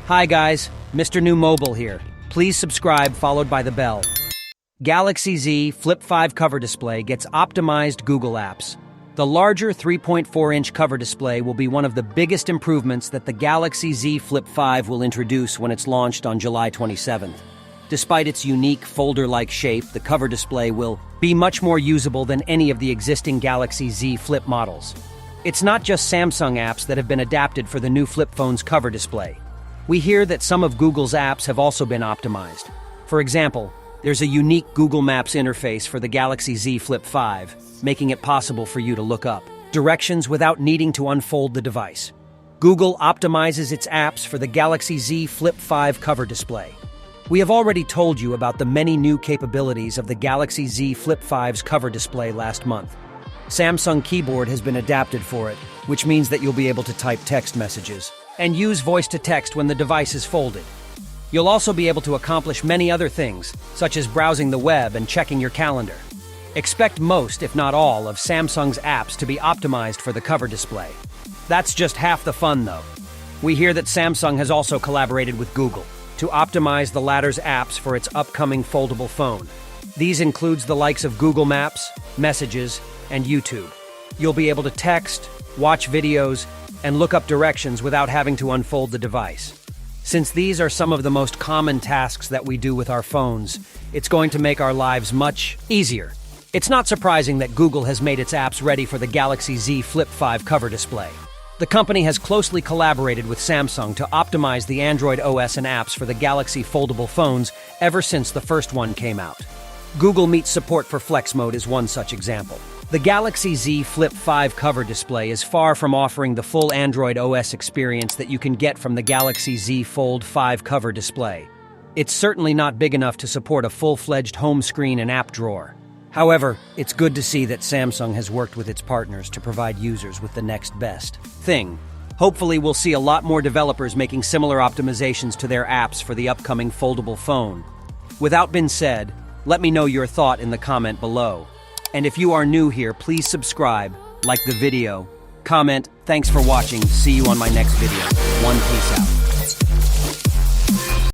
Hi guys, Mrnewmobile here. Please subscribe followed by the bell. Galaxy Z Flip 5 cover display gets optimized Google apps. The larger 3.4-inch cover display will be one of the biggest improvements that the Galaxy Z Flip 5 will introduce when it's launched on July 27th. Despite its unique folder-like shape, the cover display will be much more usable than any of the existing Galaxy Z Flip models. It's not just Samsung apps that have been adapted for the new flip phone's cover display. We hear that some of Google's apps have also been optimized. For example, there's a unique Google Maps interface for the Galaxy Z Flip 5, making it possible for you to look up directions without needing to unfold the device. Google optimizes its apps for the Galaxy Z Flip 5 cover display. We have already told you about the many new capabilities of the Galaxy Z Flip 5's cover display last month. Samsung Keyboard has been adapted for it, which means that you'll be able to type text messages and use voice-to-text when the device is folded. You'll also be able to accomplish many other things, such as browsing the web and checking your calendar. Expect most, if not all, of Samsung's apps to be optimized for the cover display. That's just half the fun, though. We hear that Samsung has also collaborated with Google to optimize the latter's apps for its upcoming foldable phone. These includes the likes of Google Maps, Messages, and YouTube. You'll be able to text, watch videos, and look up directions without having to unfold the device. Since these are some of the most common tasks that we do with our phones, it's going to make our lives much easier. It's not surprising that Google has made its apps ready for the Galaxy Z Flip 5 cover display. The company has closely collaborated with Samsung to optimize the Android OS and apps for the Galaxy foldable phones ever since the first one came out. Google Meet support for Flex Mode is one such example. The Galaxy Z Flip 5 cover display is far from offering the full Android OS experience that you can get from the Galaxy Z Fold 5 cover display. It's certainly not big enough to support a full-fledged home screen and app drawer. However, it's good to see that Samsung has worked with its partners to provide users with the next best thing. Hopefully, we'll see a lot more developers making similar optimizations to their apps for the upcoming foldable phone. Without being said, let me know your thought in the comment below. And if you are new here, please subscribe, like the video, comment. Thanks for watching. See you on my next video. Peace out.